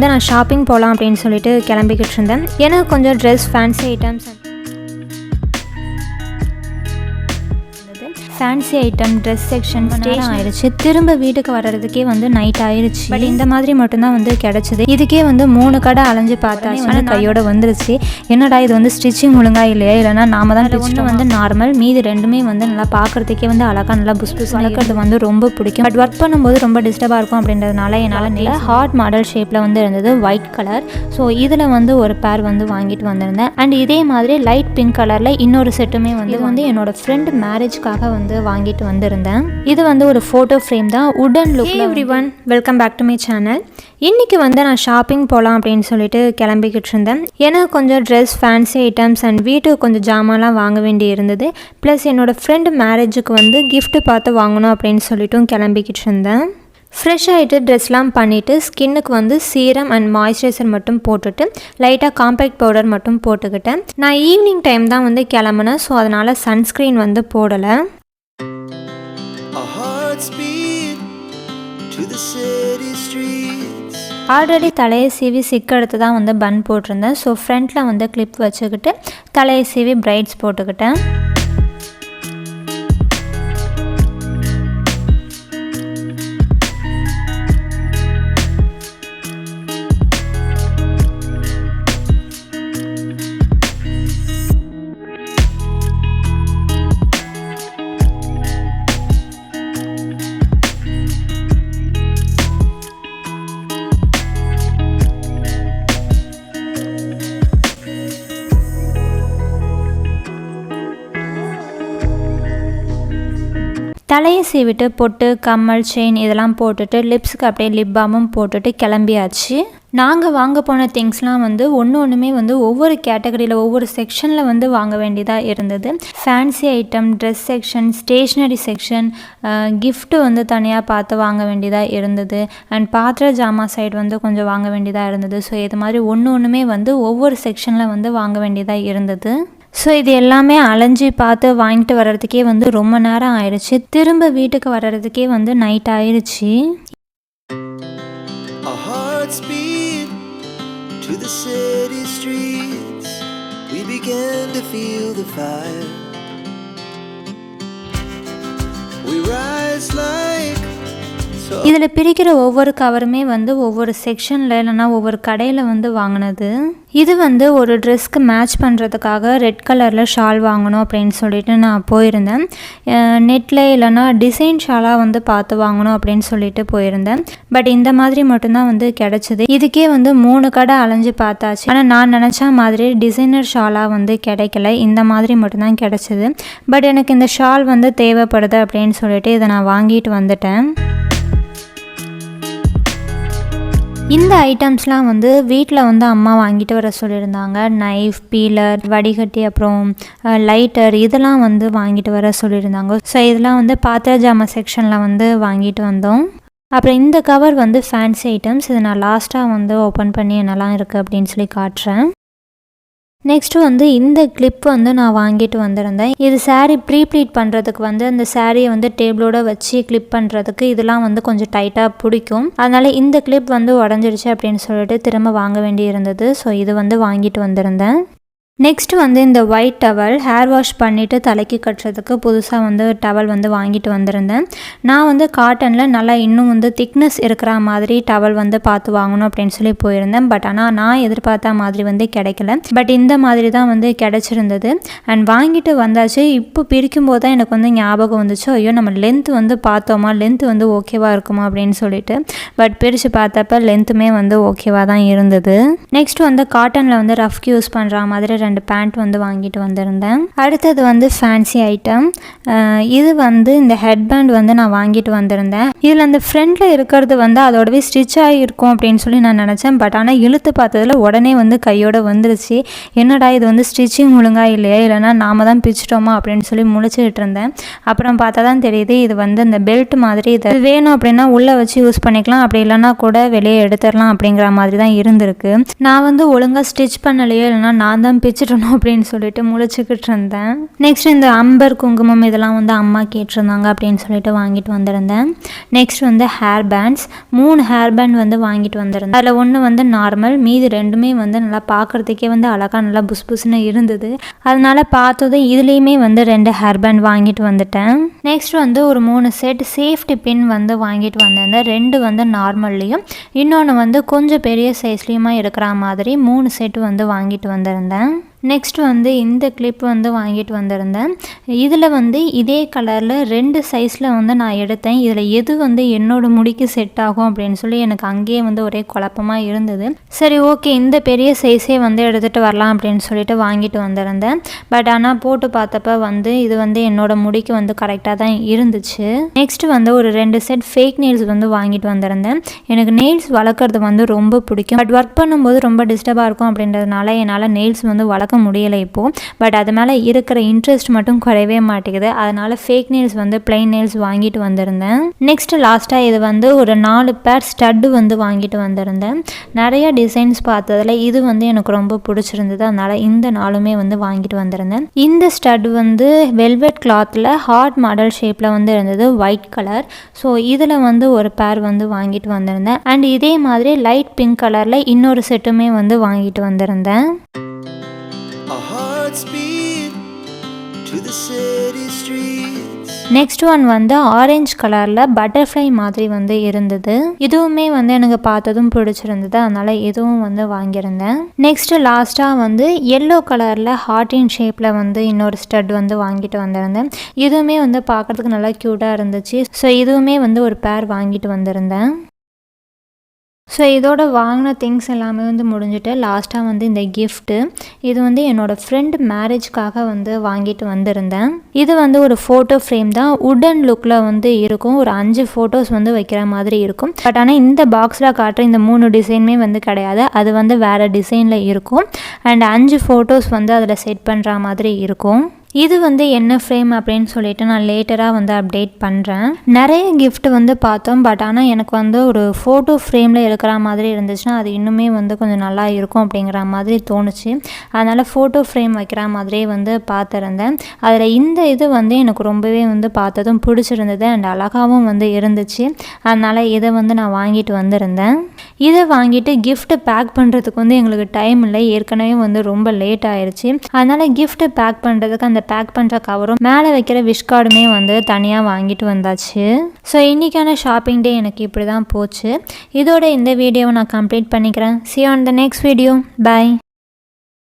நான் ஷாப்பிங் போகலாம் அப்படின்னு சொல்லிட்டு கிளம்பிக்கிட்டு இருந்தேன். எனக்கு கொஞ்சம் dress fancy items fancy item dress section station ஆயிடுச்சு. திரும்ப வீட்டுக்கு வர்றதுக்கே வந்து நைட் ஆயிடுச்சு. பட் இந்த மாதிரி மட்டும்தான் வந்து கிடச்சிது. இதுக்கே வந்து 3 கடை அலைஞ்சு பார்த்தாச்சு. வந்து கையோட வந்துருச்சு. என்னடா இது வந்து ஸ்டிச்சிங் ஒழுங்கா இல்லையா, இல்லைனா நாம தான் ஒன்று வந்து நார்மல், மீதி ரெண்டுமே வந்து நல்லா பார்க்குறதுக்கே வந்து அழகாக நல்லா புஸ் புஸ் வளர்க்குறது வந்து ரொம்ப பிடிக்கும். பட் ஒர்க் பண்ணும்போது ரொம்ப டிஸ்டர்பாக இருக்கும் அப்படின்றதுனால என்னால் நல்ல ஹார்ட் மாடல் ஷேப்பில் வந்து இருந்தது, ஒயிட் கலர். ஸோ இதில் வந்து ஒரு பேர் வந்து வாங்கிட்டு வந்திருந்தேன். அண்ட் இதே மாதிரி லைட் பிங்க் கலரில் இன்னொரு செட்டுமே வந்து என்னோட ஃப்ரெண்ட் மேரேஜ்க்காக வந்து வாங்கிட்டு வந்திருந்தேன். இது வந்து ஒரு ஃபோட்டோ ஃப்ரேம் தான், உடன் look. Everyone, welcome back to my channel. இன்றைக்கி வந்து நான் ஷாப்பிங் போகலாம் அப்படின்னு சொல்லிட்டு கிளம்பிக்கிட்டு இருந்தேன். எனக்கு கொஞ்சம் ட்ரெஸ் ஃபேன்சி ஐட்டம்ஸ் அண்ட் வீட்டுக்கு கொஞ்சம் ஜாமான்லாம் வாங்க வேண்டி இருந்தது. ப்ளஸ் என்னோடய ஃப்ரெண்டு மேரேஜுக்கு வந்து கிஃப்ட்டு பார்த்து வாங்கணும் அப்படின்னு சொல்லிட்டும் கிளம்பிக்கிட்டு இருந்தேன். ஃப்ரெஷ் ஆகிட்டு ட்ரெஸ்லாம் பண்ணிவிட்டு ஸ்கின்னுக்கு வந்து சீரம் அண்ட் மாய்ஸ்சரைசர் மட்டும் போட்டுட்டு லைட்டாக காம்பேக்ட் பவுடர் மட்டும் போட்டுக்கிட்டேன். நான் ஈவினிங் டைம் தான் வந்து கிளம்புனேன். ஸோ அதனால் சன்ஸ்க்ரீன் வந்து போடலை. ஆல்ரெடி தலையை சீவி சிக்கு எடுத்து தான் வந்து பன் போட்டிருந்தேன். ஸோ ஃப்ரண்ட்டில் வந்து கிளிப் வச்சுக்கிட்டு தலையை சீவி பிரைட்ஸ் போட்டுக்கிட்டேன். தலையை சீவிட்டு பொட்டு கம்மல் செயின் இதெல்லாம் போட்டுட்டு லிப்ஸுக்கு அப்படியே லிப் பாமும் போட்டுட்டு கிளம்பியாச்சு. நாங்கள் வாங்க போன திங்ஸ்லாம் வந்து ஒன்றுமே வந்து ஒவ்வொரு கேட்டகரியில் ஒவ்வொரு செக்ஷனில் வந்து வாங்க வேண்டியதாக இருந்தது. Fancy item, dress section, stationery section, gift வந்து தனியாக பார்த்து வாங்க வேண்டியதாக இருந்தது. அண்ட் பாத்திர ஜாமா சைடு வந்து கொஞ்சம் வாங்க வேண்டியதாக இருந்தது. ஸோ இது மாதிரி ஒன்றுமே வந்து ஒவ்வொரு செக்ஷனில் வந்து வாங்க வேண்டியதாக இருந்தது. ஸோ இது எல்லாமே அலைஞ்சி பார்த்து வாங்கிட்டு வர்றதுக்கே வந்து ரொம்ப நேரம் ஆயிடுச்சு. திரும்ப வீட்டுக்கு வர்றதுக்கே வந்து நைட் ஆயிடுச்சு. இதில் பிரிக்கிற ஒவ்வொரு கவருமே வந்து ஒவ்வொரு செக்ஷனில் இல்லைனா ஒவ்வொரு கடையில் வந்து வாங்கினது. இது வந்து ஒரு ட்ரெஸ்க்கு மேட்ச் பண்ணுறதுக்காக ரெட் கலரில் ஷால் வாங்கணும் அப்படின்னு சொல்லிட்டு நான் போயிருந்தேன். நெட்டில் இல்லைனா டிசைன் ஷாலாக வந்து பார்த்து வாங்கணும் அப்படின்னு சொல்லிட்டு போயிருந்தேன். பட் இந்த மாதிரி மட்டும்தான் வந்து கிடச்சிது. இதுக்கே வந்து 3 கடை அலைஞ்சு பார்த்தாச்சு. ஆனால் நான் நினச்ச மாதிரி டிசைனர் ஷாலாக வந்து கிடைக்கல. இந்த மாதிரி மட்டும்தான் கிடச்சிது. பட் எனக்கு இந்த ஷால் வந்து தேவைப்படுது அப்படின்னு சொல்லிட்டு இதை நான் வாங்கிட்டு வந்துட்டேன். இந்த ஐட்டம்ஸ்லாம் வந்து வீட்டில் வந்து அம்மா வாங்கிட்டு வர சொல்லியிருந்தாங்க. நைஃப், பீலர், வடிகட்டி, அப்புறம் லைட்டர் இதெல்லாம் வந்து வாங்கிட்டு வர சொல்லியிருந்தாங்க. ஸோ இதெல்லாம் வந்து பாத்திர ஜாமா செக்ஷனில் வந்து வாங்கிட்டு வந்தோம். அப்புறம் இந்த கவர் வந்து ஃபேன்சி ஐட்டம்ஸ். இதை நான் லாஸ்ட்டாக வந்து ஓப்பன் பண்ணி என்னெல்லாம் இருக்குது அப்படின்னு சொல்லி காட்டுறேன். நெக்ஸ்ட்டு வந்து இந்த கிளிப் வந்து நான் வாங்கிட்டு வந்திருந்தேன். இது சாரீ ப்ளீட் பண்ணுறதுக்கு வந்து அந்த சாரியை வந்து டேபிளோட வச்சு கிளிப் பண்ணுறதுக்கு இதெல்லாம் வந்து கொஞ்சம் டைட்டாக பிடிக்கும். அதனால் இந்த கிளிப் வந்து உடஞ்சிருச்சு அப்படின்னு சொல்லிட்டு திரும்ப வாங்க வேண்டி இருந்தது. ஸோ இது வந்து வாங்கிட்டு வந்திருந்தேன். நெக்ஸ்ட்டு வந்து இந்த ஒயிட் டவல் ஹேர் வாஷ் பண்ணிவிட்டு தலைக்கு கட்டுறதுக்கு புதுசாக வந்து டவல் வந்து வாங்கிட்டு வந்திருந்தேன். நான் வந்து காட்டனில் நல்லா இன்னும் வந்து திக்னஸ் இருக்கிற மாதிரி டவல் வந்து பார்த்து வாங்கணும் அப்படின்னு சொல்லி போயிருந்தேன். பட் ஆனால் நான் எதிர்பார்த்த மாதிரி வந்து கிடைக்கல. பட் இந்த மாதிரி தான் வந்து கிடச்சிருந்தது. அண்ட் வாங்கிட்டு வந்தாச்சு. இப்போ பிரிக்கும் போது தான் எனக்கு வந்து ஞாபகம் வந்துச்சு, ஐயோ நம்ம லென்த் வந்து பார்த்தோமா, லென்த் வந்து ஓகேவாக இருக்குமா அப்படின்னு சொல்லிட்டு. பட் பிரித்து பார்த்தப்ப லென்த்துமே வந்து ஓகேவாக தான் இருந்தது. நெக்ஸ்ட் வந்து காட்டனில் வந்து ரஃப்க்கு யூஸ் பண்ணுற மாதிரி 2 பேண்ட் வந்து வாங்கிட்டு வந்திருந்தேன். அடுத்தது வந்து ஃபேன்சி ஐட்டம். இது வந்து இந்த ஹெட்பேண்ட் வந்து நான் வாங்கிட்டு வந்திருந்தேன். இதில் அந்த ஃப்ரண்ட்டில் இருக்கிறது வந்து அதோடவே ஸ்டிச் ஆகிருக்கும் அப்படின்னு சொல்லி நான் நினச்சேன். பட் ஆனால் இழுத்து பார்த்ததில் உடனே வந்து கையோடு வந்துருச்சு. என்னடா இது வந்து ஸ்டிச்சிங் ஒழுங்காக இல்லையா, இல்லைனா நாம தான் பிச்சிட்டோமா அப்படின்னு சொல்லி முழிச்சிக்கிட்டு இருந்தேன். அப்புறம் பார்த்தா தான் தெரியுது இது வந்து இந்த பெல்ட் மாதிரி. இது வேணும் அப்படின்னா உள்ளே வச்சு யூஸ் பண்ணிக்கலாம், அப்படி இல்லைனா கூட வெளியே எடுத்துடலாம் அப்படிங்கிற மாதிரி தான் இருந்திருக்கு. நான் வந்து ஒழுங்காக ஸ்டிச் பண்ணலையோ இல்லைனா நான் தான் பிச்சு முழிச்சிடணும் அப்படின்னு சொல்லிட்டு முழிச்சுக்கிட்டு இருந்தேன். நெக்ஸ்ட் இந்த அம்பர் குங்குமம் இதெல்லாம் வந்து அம்மா கேட்டிருந்தாங்க அப்படின்னு சொல்லிட்டு வாங்கிட்டு வந்திருந்தேன். நெக்ஸ்ட் வந்து ஹேர் பேண்ட்ஸ் 3 ஹேர் பேண்ட் வந்து வாங்கிட்டு வந்திருந்தேன். அதில் ஒன்று வந்து நார்மல், மீதி 2மே வந்து நல்லா பார்க்குறதுக்கே வந்து அழகாக நல்லா புஸ் புஸ்ன்னு இருந்தது. அதனால பார்த்ததும் இதுலேயுமே வந்து 2 ஹேர் பேண்ட் வாங்கிட்டு வந்துட்டேன். நெக்ஸ்ட் வந்து ஒரு 3 செட் சேஃப்டி பின் வந்து வாங்கிட்டு வந்திருந்தேன். 2 வந்து நார்மல்லையும் இன்னொன்று வந்து கொஞ்சம் பெரிய சைஸ்லேயுமா இருக்கிற மாதிரி 3 செட்டு வந்து வாங்கிட்டு வந்திருந்தேன். நெக்ஸ்ட் வந்து இந்த கிளிப் வந்து வாங்கிட்டு வந்திருந்தேன். இதில் வந்து இதே கலரில் 2 சைஸில் வந்து நான் எடுத்தேன். இதில் எது வந்து என்னோடய முடிக்கு செட் ஆகும் அப்படின்னு சொல்லி எனக்கு அங்கேயே வந்து ஒரே குழப்பமாக இருந்தது. சரி ஓகே, இந்த பெரிய சைஸே வந்து எடுத்துகிட்டு வரலாம் அப்படின்னு சொல்லிட்டு வாங்கிட்டு வந்திருந்தேன். பட் ஆனால் போட்டு பார்த்தப்ப வந்து இது வந்து என்னோடய முடிக்கு வந்து கரெக்டாக தான் இருந்துச்சு. நெக்ஸ்ட் வந்து ஒரு 2 செட் ஃபேக் நெயில்ஸ் வந்து வாங்கிட்டு வந்திருந்தேன். எனக்கு நெயில்ஸ் வளர்க்குறது வந்து ரொம்ப பிடிக்கும். பட் ஒர்க் பண்ணும்போது ரொம்ப டிஸ்டர்பாக இருக்கும் அப்படின்றதுனால என்னால் நெயில்ஸ் வந்து வளர்க்க முடியலை இப்போது. பட் அது மேலே இருக்கிற இன்ட்ரெஸ்ட் மட்டும் குறையவே மாட்டேங்குது. அதனால் ஃபேக் நெயில்ஸ் வந்து பிளைன் நெயில்ஸ் வாங்கிட்டு வந்திருந்தேன். நெக்ஸ்ட் லாஸ்ட்டாக இது வந்து ஒரு 4 பேர் ஸ்டட்டு வந்து வாங்கிட்டு வந்திருந்தேன். நிறைய டிசைன்ஸ் பார்த்ததில் இது வந்து எனக்கு ரொம்ப பிடிச்சிருந்தது. அதனால் இந்த 4மே வந்து வாங்கிட்டு வந்திருந்தேன். இந்த ஸ்டட் வந்து வெல்வெட் கிளாத்தில் ஹார்ட் மாடல் ஷேப்பில் வந்து இருந்தது, ஒயிட் கலர். ஸோ இதில் வந்து ஒரு பேர் வந்து வாங்கிட்டு வந்திருந்தேன். அண்ட் இதே மாதிரி லைட் பிங்க் கலரில் இன்னொரு செட்டுமே வந்து வாங்கிட்டு வந்திருந்தேன். நெக்ஸ்ட் ஒன் வந்து ஆரஞ்சு கலரில் பட்டர்ஃப்ளை மாதிரி வந்து இருந்தது. இதுவுமே வந்து எனக்கு பார்த்ததும் பிடிச்சிருந்தது. அதனால் இதுவும் வந்து வாங்கியிருந்தேன். நெக்ஸ்ட் லாஸ்ட்டாக வந்து எல்லோ கலரில் ஹார்டின் ஷேப்பில் வந்து இன்னொரு ஸ்டட் வந்து வாங்கிட்டு வந்திருந்தேன். இதுவுமே வந்து பார்க்குறதுக்கு நல்லா க்யூட்டாக இருந்துச்சு. ஸோ இதுவுமே வந்து ஒரு பேர் வாங்கிட்டு வந்திருந்தேன். ஸோ இதோட வாங்கின திங்ஸ் எல்லாமே வந்து முடிஞ்சுட்டு லாஸ்ட்டாக வந்து இந்த கிஃப்ட்டு, இது வந்து என்னோடய ஃப்ரெண்ட் மேரேஜ்க்காக வந்து வாங்கிட்டு வந்திருந்தேன். இது வந்து ஒரு ஃபோட்டோ ஃப்ரேம் தான், உடன் லுக்கில் வந்து இருக்கும். ஒரு 5 ஃபோட்டோஸ் வந்து வைக்கிற மாதிரி இருக்கும். பட் ஆனால் இந்த பாக்ஸில் காட்டுற இந்த 3 டிசைனுமே வந்து கிடையாது, அது வந்து வேறு டிசைனில் இருக்கும். அண்ட் 5 ஃபோட்டோஸ் வந்து அதில் செட் பண்ணுற மாதிரி இருக்கும். இது வந்து என்ன ஃப்ரேம் அப்படின்னு சொல்லிட்டு நான் லேட்டராக வந்து அப்டேட் பண்ணுறேன். நிறைய கிஃப்ட் வந்து பார்த்தோம். பட் ஆனால் எனக்கு வந்து ஒரு ஃபோட்டோ ஃப்ரேமில் இருக்கிற மாதிரி இருந்துச்சுன்னா அது இன்னுமே வந்து கொஞ்சம் நல்லா இருக்கும் அப்படிங்கிற மாதிரி தோணுச்சு. அதனால் ஃபோட்டோ ஃப்ரேம் வைக்கிற மாதிரியே வந்து பார்த்துருந்தேன். அதில் இந்த இது வந்து எனக்கு ரொம்பவே வந்து பார்த்ததும் பிடிச்சிருந்தது அண்ட் அழகாகவும் வந்து இருந்துச்சு. அதனால் இதை வந்து நான் வாங்கிட்டு வந்திருந்தேன். இதை வாங்கிட்டு கிஃப்ட்டு பேக் பண்ணுறதுக்கு வந்து எங்களுக்கு டைம் இல்லை, ஏற்கனவே வந்து ரொம்ப லேட் ஆயிடுச்சு. அதனால் கிஃப்ட்டு பேக் பண்ணுறதுக்கு அந்த பேக் பண்ணுற கவரும் மேலே வைக்கிற விஷ் கார்டுமே வந்து தனியாக வாங்கிட்டு வந்தாச்சு. ஸோ இன்றைக்கான ஷாப்பிங் டே எனக்கு இப்படி தான் போச்சு. இதோட இந்த வீடியோவை நான் கம்ப்ளீட் பண்ணிக்கிறேன். See you on the next video. Bye.